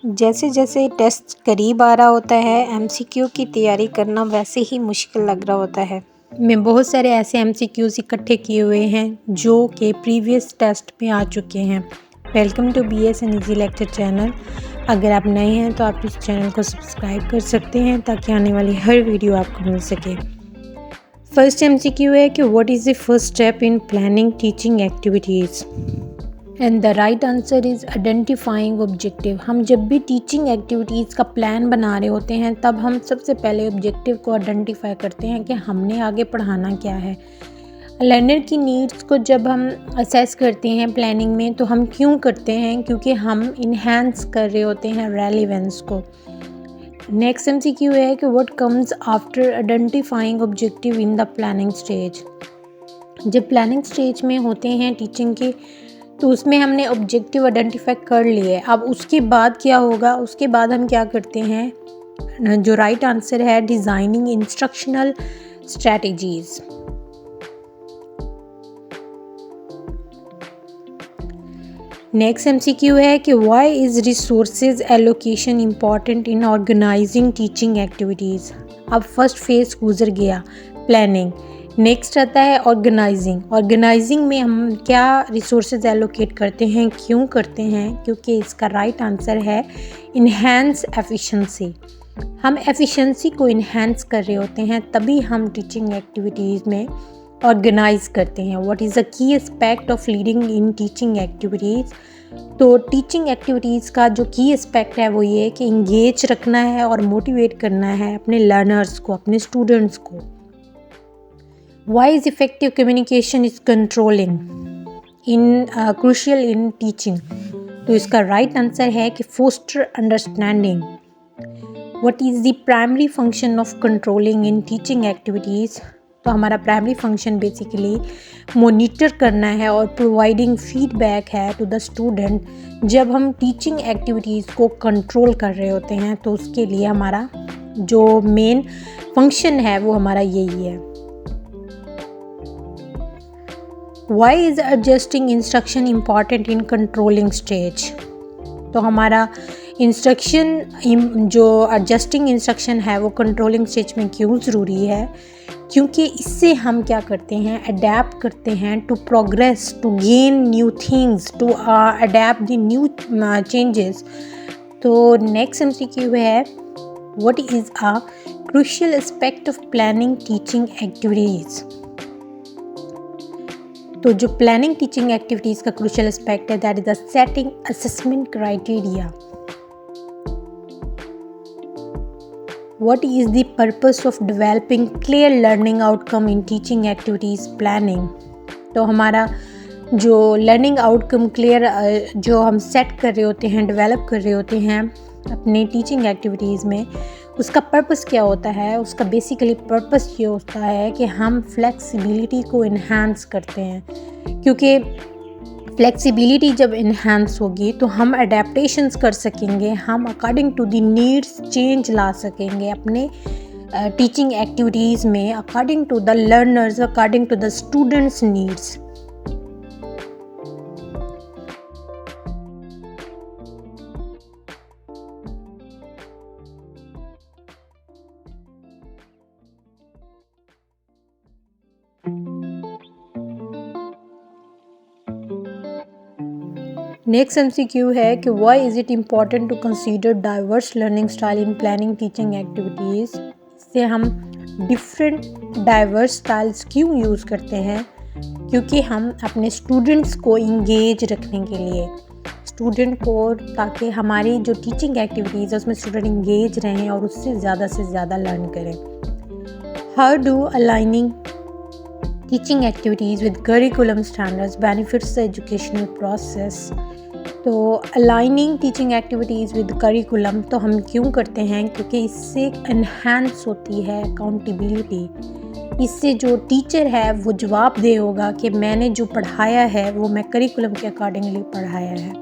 जैसे जैसे टेस्ट करीब आ रहा होता है एमसीक्यू की तैयारी करना वैसे ही मुश्किल लग रहा होता है। मैं बहुत सारे ऐसे एमसीक्यूज इकट्ठे किए हुए हैं जो कि प्रीवियस टेस्ट में आ चुके हैं। Welcome to BS and easy lecture channel. अगर आप नए हैं तो आप इस चैनल को सब्सक्राइब कर सकते हैं ताकि आने वाली हर वीडियो आपको मिल सके। फर्स्ट एमसीक्यू है कि what is the first step in planning teaching activities and the right answer is identifying objective. हम जब भी टीचिंग एक्टिविटीज़ का प्लान बना रहे होते हैं तब हम सबसे पहले ऑब्जेक्टिव को आइडेंटिफाई करते हैं कि हमने आगे पढ़ाना क्या है। लर्नर की नीड्स को जब हम असेस करते हैं प्लानिंग में तो हम क्यों करते हैं, क्योंकि हम इन्हेंस कर रहे होते हैं रेलेवेंस को। नेक्स्ट एमसीक्यू है कि what comes after identifying objective in the planning stage. जब प्लानिंग स्टेज में होते हैं टीचिंग के तो उसमें हमने ऑब्जेक्टिव आइडेंटिफाई कर लिए। अब उसके बाद क्या होगा, उसके बाद हम क्या करते हैं, जो राइट आंसर है designing instructional strategies. Next MCQ है कि why is resources allocation important in organising teaching activities. अब फर्स्ट फेज गुजर गया प्लानिंग, नेक्स्ट आता है ऑर्गेनाइजिंग। ऑर्गेनाइजिंग में हम क्या रिसोर्सेज एलोकेट करते हैं, क्यों करते हैं, क्योंकि इसका राइट आंसर है इन्हेंस एफिशिएंसी। हम एफिशिएंसी को इन्हेंस कर रहे होते हैं तभी हम टीचिंग एक्टिविटीज़ में ऑर्गेनाइज करते हैं। What is the key aspect of leading in teaching activities. तो टीचिंग एक्टिविटीज़ का जो की एस्पेक्ट है वो ये कि इंगेज रखना है और मोटिवेट करना है अपने लर्नर्स को, अपने स्टूडेंट्स को। Why is effective communication is controlling in crucial in teaching? तो इसका राइट आंसर है कि foster understanding. What is the primary function of controlling in teaching activities? तो हमारा प्राइमरी फंक्शन बेसिकली मोनिटर करना है और प्रोवाइडिंग फीडबैक है टू द स्टूडेंट। जब हम टीचिंग एक्टिविटीज़ को कंट्रोल कर रहे होते हैं तो उसके लिए हमारा जो मेन फंक्शन है वो हमारा यही है। Why is adjusting instruction important in controlling stage? तो हमारा इंस्ट्रक्शन जो एडजस्टिंग इंस्ट्रक्शन है वो कंट्रोलिंग स्टेज में क्यों ज़रूरी है, क्योंकि इससे हम क्या करते हैं, अडेप्ट करते हैं to progress, to gain new things, to adapt the new changes. तो नेक्स्ट एमसीक्यू है what is a crucial aspect of planning teaching activities. तो जो प्लानिंग टीचिंग एक्टिविटीज़ का क्रूशियल एस्पेक्ट है that is the setting assessment criteria. What is the purpose of developing clear learning outcome in teaching activities planning. तो हमारा जो learning outcome clear जो हम set कर रहे होते हैं, डेवलप कर रहे होते हैं अपने टीचिंग एक्टिविटीज़ में, उसका पर्पस क्या होता है। उसका बेसिकली पर्पस ये होता है कि हम फ्लेक्सिबिलिटी को इन्हांस करते हैं, क्योंकि फ्लेक्सिबिलिटी जब इन्हांस होगी तो हम अडेप्टेशंस कर सकेंगे, हम according to the needs change ला सकेंगे अपने टीचिंग एक्टिविटीज़ में, according to the learners, according to the students needs. Next MCQ है कि why is it important to consider diverse learning style in planning teaching activities. इससे हम different diverse styles क्यों use करते हैं, क्योंकि हम अपने स्टूडेंट्स को इंगेज रखने के लिए, स्टूडेंट को, ताकि हमारी जो टीचिंग एक्टिविटीज़ है उसमें स्टूडेंट इंगेज रहें और उससे ज़्यादा लर्न करें। How do aligning teaching activities with curriculum standards benefits the educational process. तो aligning teaching activities with curriculum तो हम क्यों करते हैं, क्योंकि इससे एनहांस होती है अकाउंटेबिलिटी। इससे जो टीचर है वो जवाबदेह होगा कि मैंने जो पढ़ाया है वो मैं करिकुलम के अकॉर्डिंगली पढ़ाया है।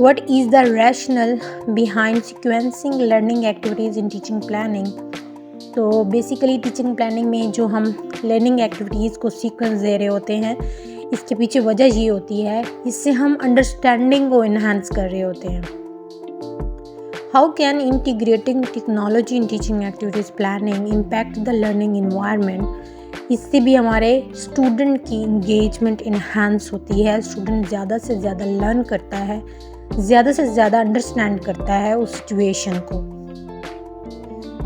What is the rational behind sequencing learning activities in teaching planning. तो बेसिकली टीचिंग प्लानिंग में जो हम लर्निंग एक्टिविटीज़ को सीक्वेंस दे रहे होते हैं, इसके पीछे वजह ये होती है, इससे हम अंडरस्टैंडिंग को इन्हांस कर रहे होते हैं। How can integrating technology in teaching activities planning impact the learning environment. इससे भी हमारे स्टूडेंट की इंगेजमेंट इन्हांस होती है, स्टूडेंट ज़्यादा से ज़्यादा लर्न करता है, ज़्यादा से ज़्यादा अंडरस्टैंड करता है उस सिचुएशन को।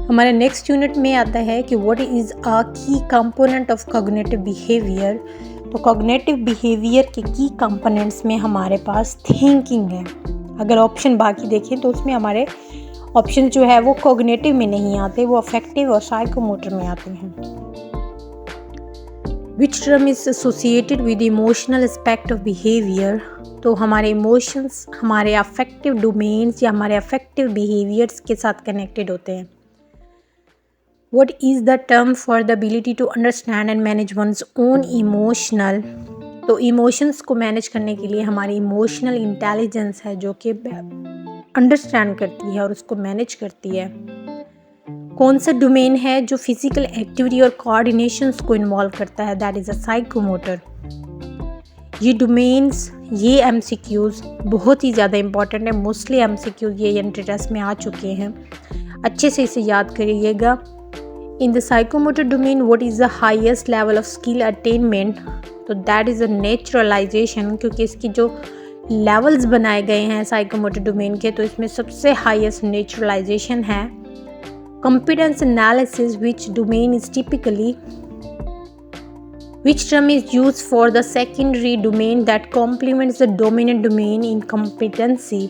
हमारे नेक्स्ट यूनिट में आता है कि व्हाट इज़ अ की कंपोनेंट ऑफ कॉग्निटिव बिहेवियर। तो कॉग्निटिव बिहेवियर के की कंपोनेंट्स में हमारे पास थिंकिंग है। अगर ऑप्शन बाकी देखें तो उसमें हमारे ऑप्शन जो है वो कॉग्निटिव में नहीं आते, वो अफेक्टिव और साइकोमोटर में आते हैं। Which term is associated with emotional aspect of behaviour. तो हमारे इमोशंस हमारे अफेक्टिव डोमेन्स या हमारे अफेक्टिव बिहेवियर्स के साथ कनेक्टेड होते हैं। What is the term for the ability to understand and manage one's own emotional। तो इमोशंस को मैनेज करने के लिए हमारी इमोशनल इंटेलिजेंस है जो कि अंडरस्टैंड करती है और उसको मैनेज करती है। कौन सा डोमेन है जो फिजिकल एक्टिविटी और कोऑर्डिनेशंस को इन्वॉल्व करता है, दैट इज़ अ साइकोमोटर। ये डोमेन्स, ये एमसीक्यूज़ बहुत ही ज़्यादा इंपॉर्टेंट है। मोस्टली एमसीक्यूज़ ये एंट्री टेस्ट में आ चुके हैं, अच्छे से इसे याद करिएगा। In the psychomotor domain, what is the highest level of skill attainment? तो that is a naturalization, क्योंकि इसकी जो levels बनाए गए हैं psychomotor domain के, तो इसमें सबसे highest naturalization है। Competence analysis, which domain is typically, which term is used for the secondary domain that complements the dominant domain in competency।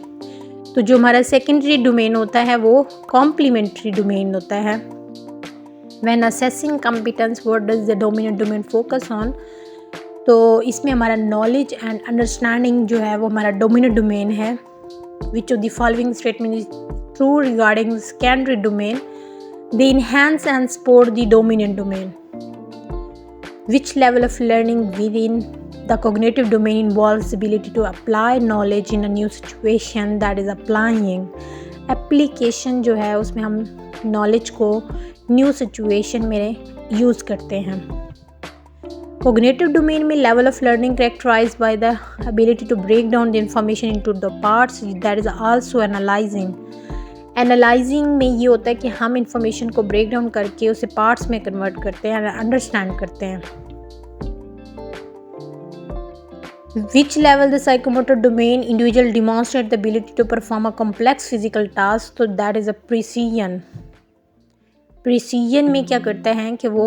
तो जो हमारा secondary domain होता है वो complementary domain होता है। When assessing competence, what does the dominant domain focus on? तो इसमें हमारा knowledge and understanding जो है वो हमारा dominant domain है। Which of the following statement is true regarding secondary domain? They enhance and support the dominant domain. Which level of learning within the cognitive domain involves the ability to apply knowledge in a new situation, that is applying। Application जो है उसमें हम knowledge को new situation में use करते हैं। Cognitive domain में level of learning characterised by the ability to break down the information into the parts, that is also analysing. Analysing में ये होता है कि हम इंफॉर्मेशन को ब्रेक डाउन करके उसे पार्ट्स में कन्वर्ट करते हैं, अंडरस्टैंड करते हैं। Which level the psychomotor domain individual demonstrate the ability to perform a complex physical task, तो that is a precision। Precision में क्या करते हैं कि वो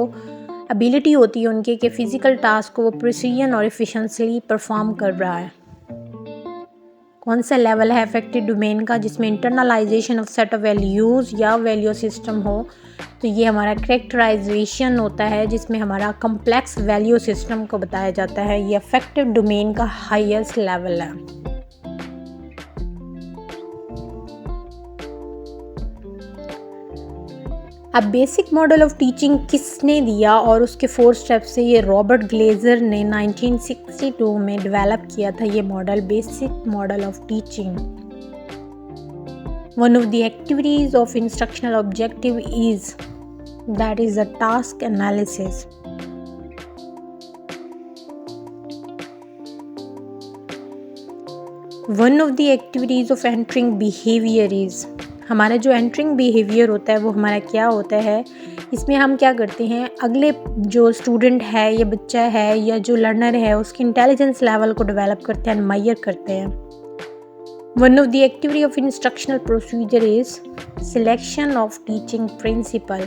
एबिलिटी होती है उनके कि फ़िज़िकल टास्क को वो प्रिसीजन और एफिशिएंटली परफॉर्म कर रहा है। कौन सा लेवल है अफेक्टिव डोमेन का, जिसमें internalisation of set of values या वैल्यू सिस्टम हो। तो ये हमारा कैरेक्टराइजेशन होता है जिसमें हमारा कम्प्लेक्स वैल्यू सिस्टम को बताया जाता है। ये अफेक्टिव डोमेन का हाईएस्ट लेवल है। अब बेसिक मॉडल ऑफ टीचिंग किसने दिया और उसके 4 स्टेप्स से ये रॉबर्ट ग्लेजर ने 1962 में डेवलप किया था। ये model basic model of teaching. One of the activities of instructional objective is that is the task analysis. One of the activities of entering behaviour is, हमारा जो एंटरिंग बिहेवियर होता है वो हमारा क्या होता है, इसमें हम क्या करते हैं, अगले जो स्टूडेंट है या बच्चा है या जो लर्नर है उसकी इंटेलिजेंस लेवल को डेवलप करते हैं, मायर करते हैं। One of the activity of instructional procedure is selection of teaching principle.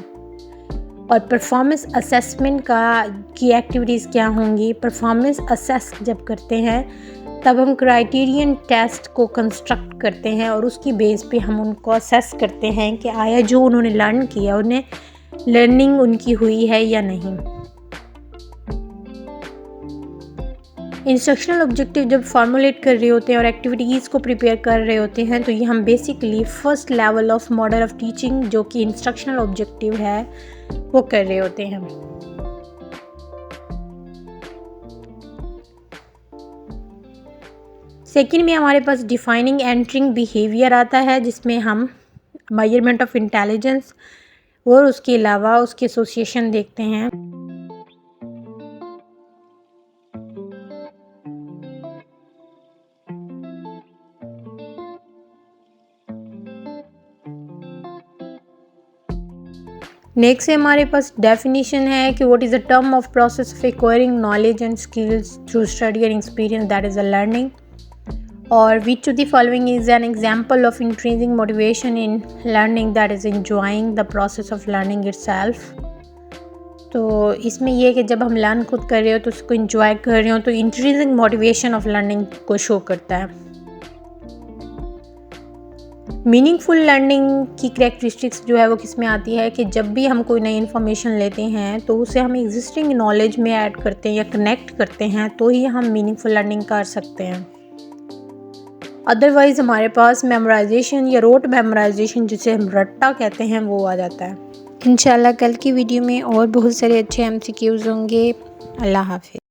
और परफॉर्मेंस असेसमेंट की एक्टिविटीज़ क्या होंगी, परफॉर्मेंस असेस जब करते हैं तब हम क्राइटेरियन टेस्ट को कंस्ट्रक्ट करते हैं और उसकी बेस पे हम उनको असेस करते हैं कि आया जो उन्होंने लर्न किया उन्हें लर्निंग उनकी हुई है या नहीं। इंस्ट्रक्शनल ऑब्जेक्टिव जब फॉर्मुलेट कर रहे होते हैं और एक्टिविटीज़ को प्रिपेयर कर रहे होते हैं तो ये हम basically first level of model of teaching जो कि इंस्ट्रक्शनल ऑब्जेक्टिव है वो कर रहे होते हैं। सेकेंड में हमारे पास डिफाइनिंग एंटरिंग बिहेवियर आता है जिसमें हम मेजरमेंट ऑफ इंटेलिजेंस और उसके अलावा उसके एसोसिएशन देखते हैं। नेक्स्ट है हमारे पास डेफिनेशन है कि what is the term of process of acquiring knowledge and skills through study and experience, that is a learning. और which of the following is an example of increasing motivation in learning, that is enjoying the process of learning itself. तो इसमें यह है कि जब हम learn खुद कर रहे हो तो उसको इंजॉय कर रहे हो तो इंक्रीजिंग मोटिवेशन ऑफ लर्निंग को शो करता है। मीनिंगफुल लर्निंग की करेक्टरिस्टिक्स जो है वो किस में आती है कि जब भी हम कोई नई इन्फॉर्मेशन लेते हैं तो उसे हम एग्जिस्टिंग नॉलेज में ऐड करते हैं या कनेक्ट करते हैं तो ही हम मीनिंगफुल लर्निंग कर सकते हैं। अदरवाइज़ हमारे पास मेमोराइजेशन या रोट मेमोराइजेशन जिसे हम रट्टा कहते हैं वो आ जाता है। इंशाल्लाह कल की वीडियो में और बहुत सारे अच्छे MCQs होंगे। अल्लाह हाफिज़।